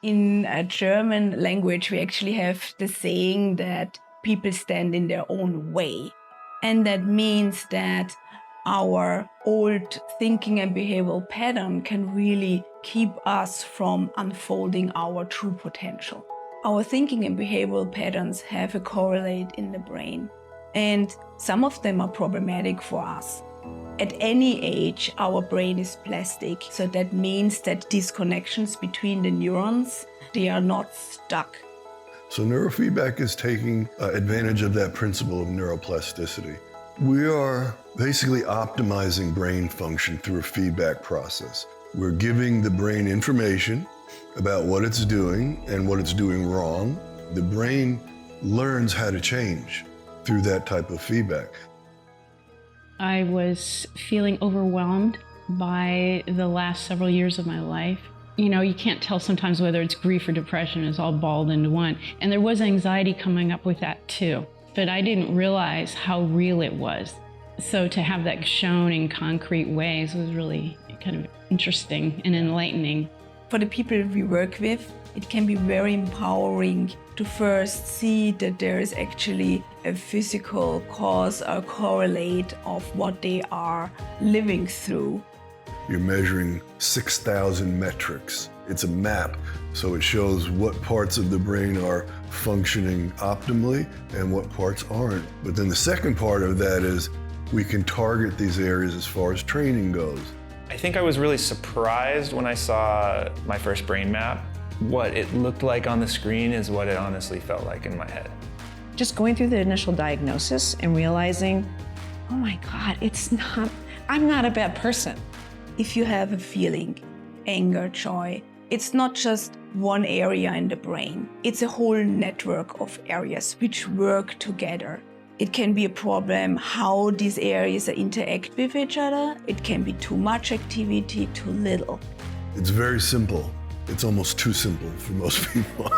In a German language, we actually have the saying that people stand in their own way. And that means that our old thinking and behavioral pattern can really keep us from unfolding our true potential. Our thinking and behavioral patterns have a correlate in the brain, and some of them are problematic for us. At any age, our brain is plastic, so that means that these connections between the neurons, they are not stuck. So neurofeedback is taking advantage of that principle of neuroplasticity. We are basically optimizing brain function through a feedback process. We're giving the brain information about what it's doing and what it's doing wrong. The brain learns how to change through that type of feedback. I was feeling overwhelmed by the last several years of my life. You know, you can't tell sometimes whether it's grief or depression. It's all balled into one. And there was anxiety coming up with that too. But I didn't realize how real it was. So to have that shown in concrete ways was really kind of interesting and enlightening. For the people we work with, it can be very empowering to first see that there is actually a physical cause or correlate of what they are living through. You're measuring 6,000 metrics. It's a map, so it shows what parts of the brain are functioning optimally and what parts aren't. But then the second part of that is we can target these areas as far as training goes. I think I was really surprised when I saw my first brain map. What it looked like on the screen is what it honestly felt like in my head. Just going through the initial diagnosis and realizing, oh my God, I'm not a bad person. If you have a feeling, anger, joy, it's not just one area in the brain. It's a whole network of areas which work together. It can be a problem how these areas interact with each other. It can be too much activity, too little. It's very simple. It's almost too simple for most people.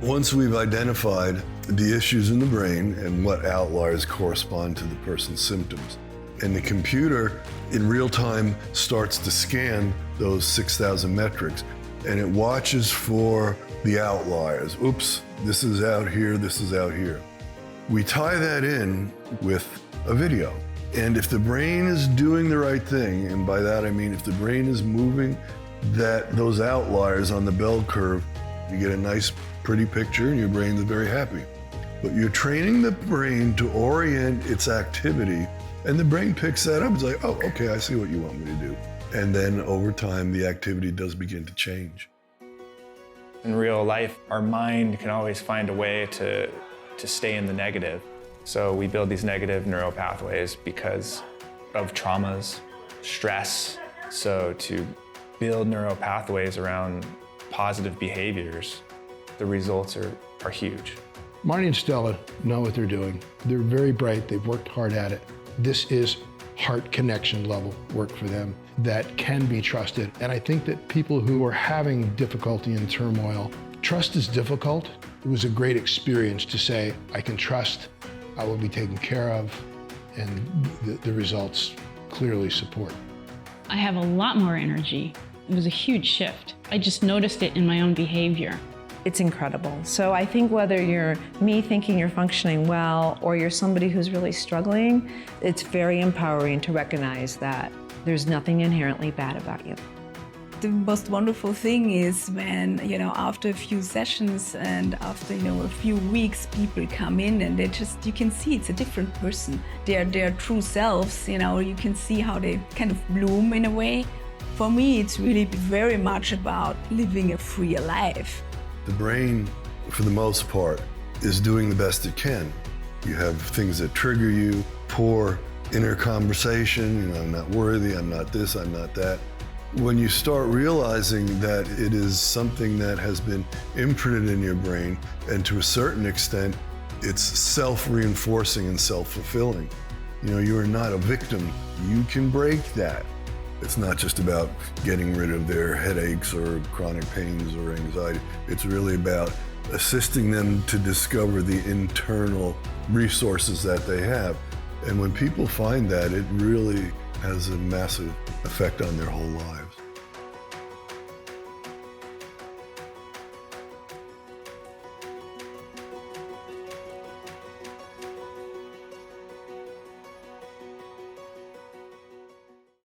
Once we've identified the issues in the brain and what outliers correspond to the person's symptoms, and the computer in real time starts to scan those 6,000 metrics, and it watches for the outliers. Oops, this is out here, this is out here. We tie that in with a video. And if the brain is doing the right thing, and by that I mean if the brain is moving those outliers on the bell curve, you get a nice, pretty picture and your brain's very happy. But you're training the brain to orient its activity, and the brain picks that up. It's like, oh, okay, I see what you want me to do. And then over time, the activity does begin to change. In real life, our mind can always find a way to stay in the negative. So we build these negative neural pathways because of traumas, stress. So to build neural pathways around positive behaviors, the results are huge. Marty and Stella know what they're doing. They're very bright, they've worked hard at it. This is heart connection level work for them that can be trusted. And I think that people who are having difficulty and turmoil, trust is difficult. It was a great experience to say, I can trust, I will be taken care of, and the results clearly support. I have a lot more energy. It was a huge shift. I just noticed it in my own behavior. It's incredible. So I think whether you're me thinking you're functioning well or you're somebody who's really struggling, it's very empowering to recognize that there's nothing inherently bad about you. The most wonderful thing is when, after a few sessions and after, a few weeks, people come in and you can see it's a different person. Their true selves, you can see how they kind of bloom in a way. For me, it's really very much about living a freer life. The brain, for the most part, is doing the best it can. You have things that trigger you, poor inner conversation, I'm not worthy, I'm not this, I'm not that. When you start realizing that it is something that has been imprinted in your brain, and to a certain extent, it's self-reinforcing and self-fulfilling. You are not a victim. You can break that. It's not just about getting rid of their headaches or chronic pains or anxiety. It's really about assisting them to discover the internal resources that they have. And when people find that, it really has a massive effect on their whole lives.